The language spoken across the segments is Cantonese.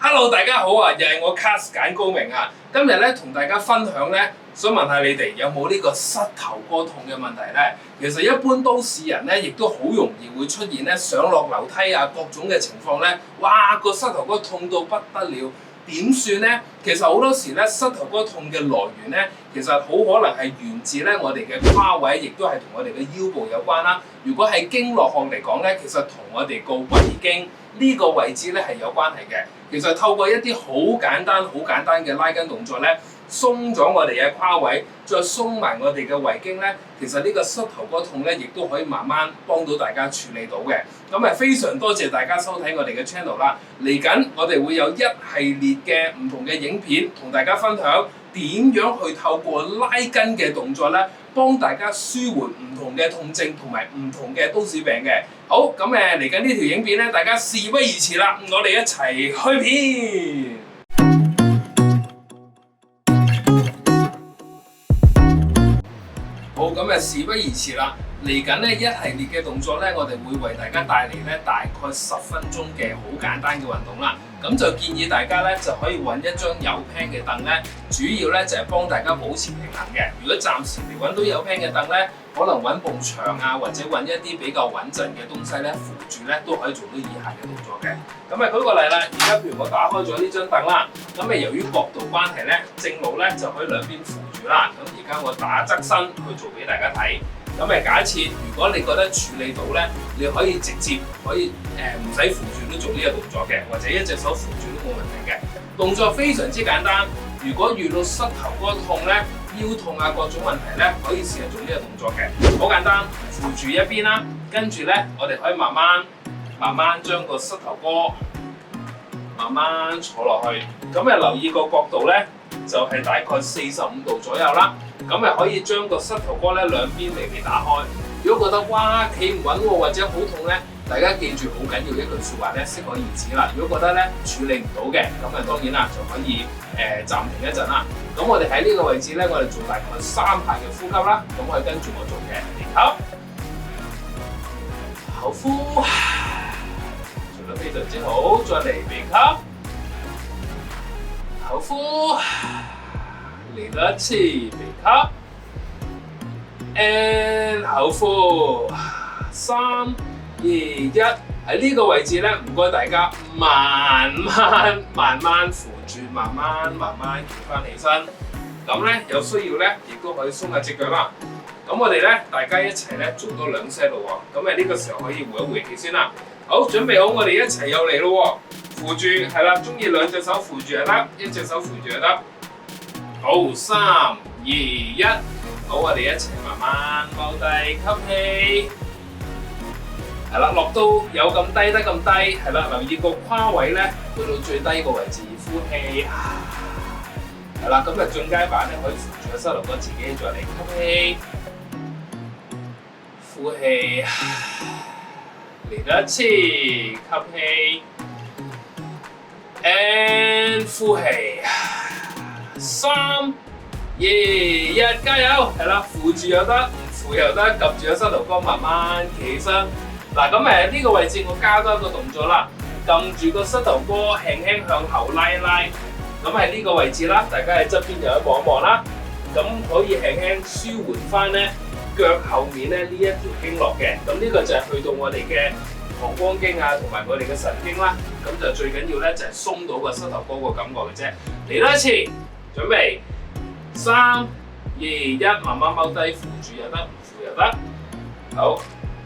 Hello， 大家好啊！又係我 Cast 簡高明啊！今日咧同大家分享咧，想問下你哋有冇呢個膝頭哥痛嘅問題咧？其實一般都市人咧，亦都好容易會出現咧上落樓梯啊各種嘅情況咧，哇個膝頭哥痛到不得了，點算咧？其實好多時咧膝頭哥痛嘅來源咧，其實好可能係源自咧我哋嘅胯位，亦都係同我哋嘅腰部有關啦。如果係經絡學嚟講咧，其實同我哋個胃經呢個位置咧係有關係嘅。其實透過一啲好簡單嘅拉筋動作咧，鬆咗我哋嘅胯位，再鬆埋我哋嘅胃經咧，其實呢個膝頭哥痛咧，亦都可以慢慢幫到大家處理到嘅。咁啊，非常多謝大家收睇我哋嘅 channel 啦。嚟緊我哋會有一系列嘅唔同嘅影片，同大家分享點樣去透過拉筋嘅動作咧，幫大家舒緩唔同嘅痛症同埋唔同嘅都市病嘅。好，咁嚟緊呢條影片咧，大家事不宜遲啦，我哋一齊開片。好，咁事不宜遲啦，嚟緊呢一系列嘅動作咧，我哋會為大家帶嚟咧大概10分鐘嘅好簡單嘅運動啦。咁就建議大家咧就可以揾一張有 pan 嘅凳咧，主要咧就係幫大家保持平衡嘅。如果暫時未揾到有 pan 嘅凳咧，可能揾埲牆啊，或者揾一啲比較穩陣嘅東西咧扶住咧，都可以做到以下嘅動作嘅。咁舉個例啦，而家譬如我打開咗呢張凳啦，咁由於角度關係咧，正路咧就可以兩邊扶住啦。咁而家我打側身去做俾大家睇。咁假設如果你覺得處理到咧，你可以直接可以唔使扶住都做呢個動作嘅，或者一隻手扶住都冇問題嘅。動作非常之簡單。如果遇到膝頭哥痛咧、腰痛啊各種問題咧，可以試下做呢個動作嘅。好簡單，扶住一邊啦，跟住咧我哋可以慢慢將個膝頭哥慢慢坐落去。咁留意個角度咧，就係大概45度左右啦。咁可以將個膝頭哥咧兩邊微微打開。如果覺得哇企唔穩喎，或者好痛咧，大家記住好緊要一句説話咧，適可而止啦。如果覺得咧處理唔到嘅，咁當然啦就可以暫停一陣啦。咁我哋喺呢個位置咧，我哋做大概3下嘅呼吸啦。咁可以跟住我做嘅，吸口呼，做得非常之好。再嚟鼻吸，口呼。嚟多一次，鼻吸 ，and 口呼，3、2、1，喺呢個位置咧，唔該大家慢慢扶住，慢慢企翻起身。咁咧有需要咧，亦都可以鬆下隻腳啦。咁我哋咧大家一齊咧做多2 set 咯喎。咁呢個時候可以回一回氣先啦。好，準備好，我哋一齊又嚟咯喎。扶住係啦，中意2隻手扶住就得，一隻手扶住就得。好，3、2、1，好，我哋一齊慢慢踎低，吸氣，係啦，落到有咁低得咁低，係啦，留意個胯位咧，去到最低個位置，呼氣，係啦，咁進階版咧可以扶住個膝頭哥自己再嚟吸氣，呼氣，嚟多一次，吸氣 ，and 呼氣。3、2、1，加油！係啦，扶住又得，唔扶又得，撳住個膝頭哥慢慢企起身。嗱，咁呢個位置我加多一個動作啦，撳住個膝頭哥輕向後拉。咁喺呢個位置啦，大家喺側邊又望一望啦。咁可以輕舒緩翻咧腳後面咧呢一條經絡嘅。咁呢個就係去到我哋嘅膀胱經啊，同埋我哋嘅神經啦。咁就最緊要咧就係鬆到個膝頭哥個感覺嘅啫。嚟多一次。準備3、2、1，慢慢踎低，扶住又得，唔扶又得。好，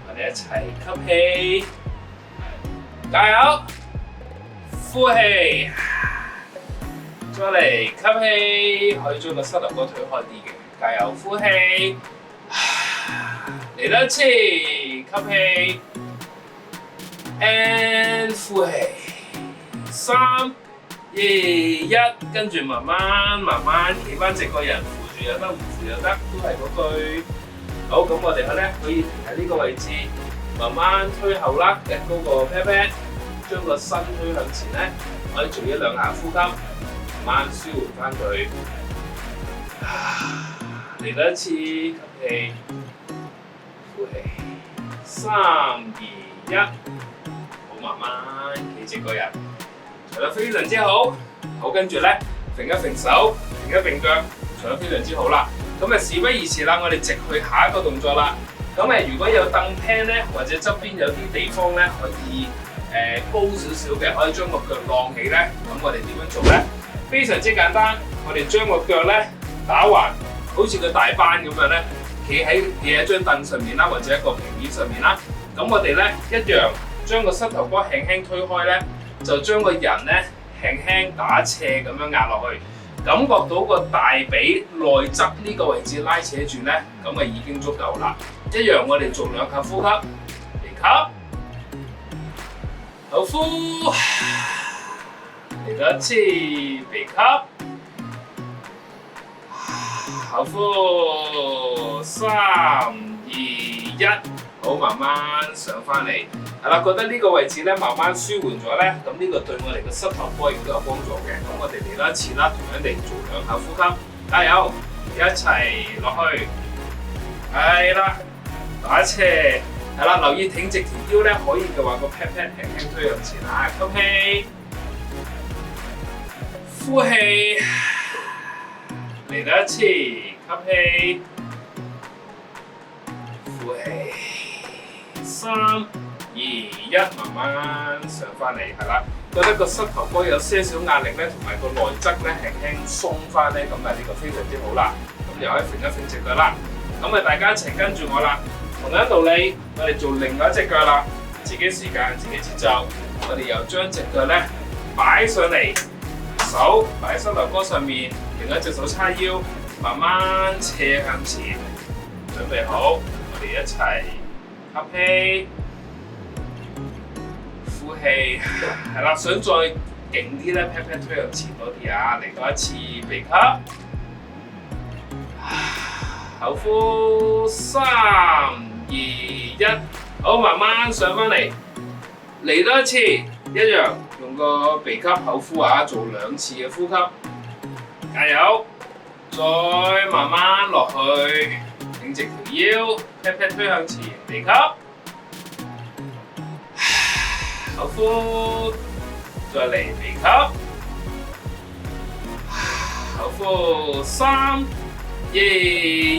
我哋一齊吸氣，加油，呼氣，再嚟吸氣，可以將個膝頭哥推開啲嘅，加油，呼氣，嚟多一次，吸氣 ，and 呼氣，3、2、1，跟住慢慢企翻直個人，扶住又得，唔扶又得，都係嗰句。好，咁我哋咧可以停喺呢個位置，慢慢推後啦，趌高個 pat pat，將個身推向前咧，可以做1、2下呼吸，慢慢舒緩翻佢。嚟多一次，吸氣，呼氣，3、2、1，好慢慢企直個人。做得非常之好。好，跟住咧揈一揈手，揈一揈腳，做得非常之好啦。咁啊，事不宜遲啦，我哋直去下一個動作啦。咁如果有凳 pan 咧，或者側邊有啲地方咧可以高少少嘅，可以將個腳晾起咧。咁我哋點樣做咧？非常之簡單，我哋將個腳咧打橫，好似個大班咁樣咧，企喺張凳上面啦，或者一個平面上面啦。咁我哋咧一樣將個膝頭哥輕輕推開咧，就將個人咧輕輕打斜咁樣壓落去。感覺到個大髀內側呢個位置拉扯住咧，咁啊已經足夠啦。一樣我哋做2下呼吸，鼻吸，口呼，嚟多一次，鼻吸，口呼，3、2、1，好，慢慢上翻嚟。係啦，覺得呢個位置咧慢慢舒緩咗咧，咁呢個對我哋嘅膝頭哥亦都有幫助嘅。咁我哋嚟多一次啦，同樣地做2下呼吸，加油，一齊落去，係啦，打斜，係啦，留意挺直條腰咧，可以嘅話個 pat pat 輕輕推向前啊，吸氣，呼氣，嚟多一次，吸氣，呼氣，3、2、1，慢慢上翻嚟，係啦，覺得個膝頭哥有些少壓力咧，同埋個內側咧輕輕鬆翻咧，咁啊呢個非常之好啦。咁又可以揈一揈隻腳啦。咁啊大家一齊跟住我啦，同樣道理，我哋做另外一隻腳啦，自己時間，自己節奏。我哋又將隻腳咧擺上嚟，手擺喺膝頭哥上面，另一隻手叉腰，慢慢斜向前。準備好，我哋一齊吸氣。呼氣，係啦，想再勁啲咧 pat pat 推向前多啲啊！嚟多一次，鼻吸，口呼，3、2、1，好，慢慢上翻嚟，嚟多一次，一樣用個鼻吸口呼啊，做2次嘅呼吸，加油！再慢慢落去，挺直條腰 ，pat pat 推向前，鼻吸。口呼，再嚟鼻吸，口呼，3、2、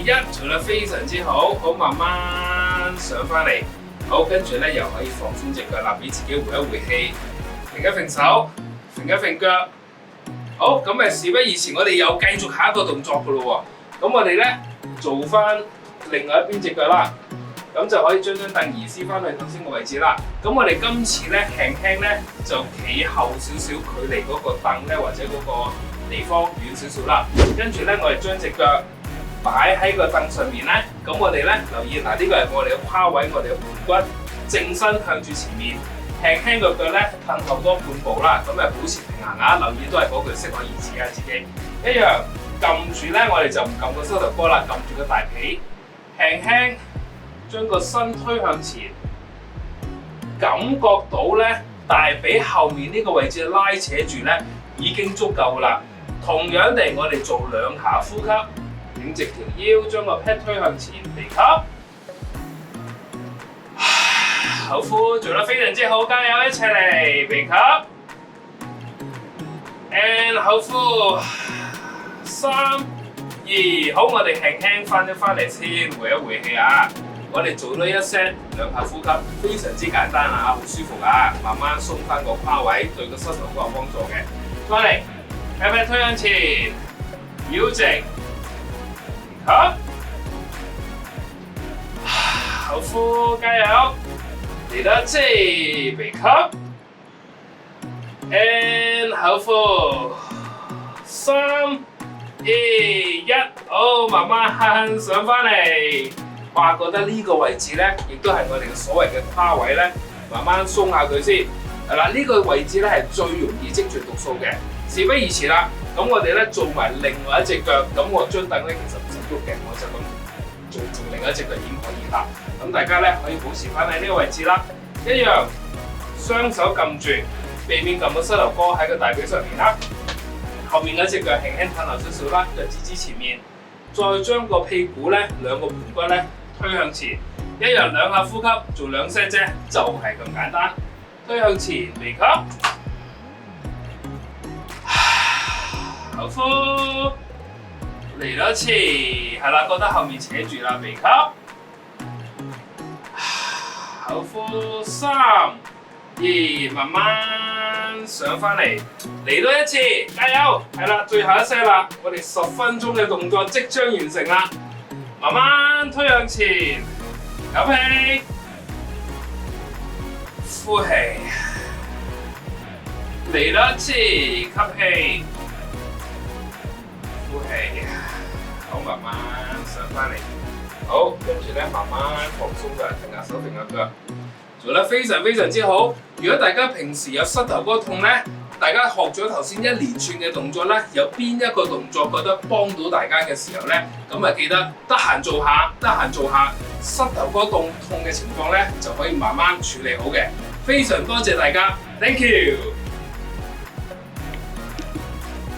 1，做得非常之好，好，慢慢上翻嚟，好，跟住咧又可以放鬆隻腳啦，俾自己回一回氣，揈一揈手，揈一揈腳，好，咁事不宜遲，我哋又繼續下一個動作噶咯喎，咁我哋咧做翻另外一邊隻腳啦。咁就可以將張凳移師翻去頭先個位置啦。咁我哋今次咧輕輕咧就企後少少，距離嗰個凳咧或者嗰個地方遠少少啦。跟住咧我哋將隻腳擺喺個凳上面咧，咁我哋咧留意嗱，呢個係我哋嘅胯位，我哋嘅盤骨正身向住前面，輕輕個腳咧褪後多半步啦，咁保持平衡啊！留意都係嗰句適可而止啊，自己一樣撳住咧，我哋就唔撳個膝頭哥啦，撳住個大髀，輕輕。將個身推向前，感覺到咧大髀後面呢個位置拉扯住咧已經足夠啦。同樣地，我哋做2下呼吸，挺直條腰，將個 pat 推向前，鼻吸，口呼，做得非常之好，加油！一齊嚟，鼻吸 ，and 口呼，3、2，好，我哋輕輕翻嚟先，回一回氣啊！我哋做多一 set 2下呼吸，非常之簡單啊，好舒服啊，慢慢鬆翻個胯位，對個膝頭哥有幫助嘅。翻嚟 pat pat 推向前，腰直，吸，口呼，加油！嚟多一次，鼻吸 ，and 口呼，3、2、1，好，慢慢上翻嚟。哇，覺得呢個位置咧，亦都係我哋嘅所謂嘅胯位咧，慢慢鬆下佢先。係啦，呢個位置咧係最容易積聚毒素嘅。事不宜遲啦，咁我哋咧做埋另外一隻腳，咁我張凳咧其實唔使喐嘅，我就咁做另外一隻腳已經可以啦。咁大家咧可以保持翻喺呢個位置啦，一樣雙手撳住，避免撳到膝頭哥喺個大髀上面啦。後面嗰隻腳輕輕褪後少少啦，腳趾指前面，再將個屁股咧兩個盤骨咧推向前，一樣2下呼吸，做2 set 啫，就係咁簡單。推向前，鼻吸，口呼，嚟多一次，係啦，覺得後面扯住啦，鼻吸，口呼3、2，慢慢上翻嚟，嚟多一次，加油！係啦，最後一聲啦，我哋10分鐘嘅動作即將完成啦，慢慢推向前，吸氣，呼氣。嚟多一次，吸氣，呼氣，好，慢慢上翻嚟。好，跟住咧慢慢放鬆佢，停下手，停下腳，做得非常非常之好。如果大家平時有膝頭哥痛咧，大家學咗頭先一連串嘅動作咧，有邊一個動作覺得幫到大家嘅時候咧，咁啊記得得閒做下，膝頭哥痛嘅情況咧就可以慢慢處理好嘅。非常多謝大家 ，thank you。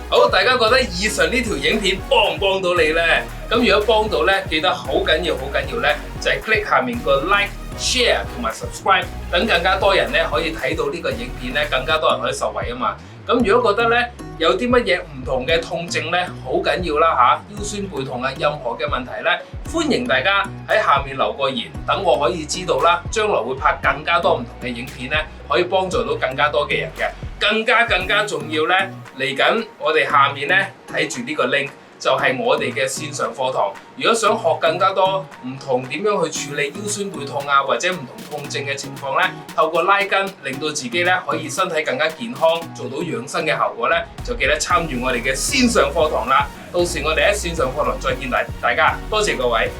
好，大家覺得以上呢條影片幫唔幫到你呢？咁如果幫到呢，記得好緊要呢，就係 click 下面個 like、share 同埋 subscribe， 等更加多人呢可以睇到呢個影片呢，更加多人可以受惠啊嘛。咁如果覺得呢有啲乜嘢唔同嘅痛症呢，好緊要啦嚇，腰酸背痛啊，任何嘅問題呢，歡迎大家喺下面留個言，等我可以知道啦，將來會拍更加多唔同嘅影片呢，可以幫助到更加多嘅人嘅。更加重要呢，嚟緊我哋下面呢睇住呢個 link 就係我哋嘅線上課堂。如果想學更加多唔同點樣去處理腰酸背痛啊，或者唔同痛症嘅情況呢，透過拉筋令到自己呢可以身體更加健康，做到養生嘅效果呢，就記得參與我哋嘅線上課堂啦。到時我哋喺線上課堂再見大家，多謝各位。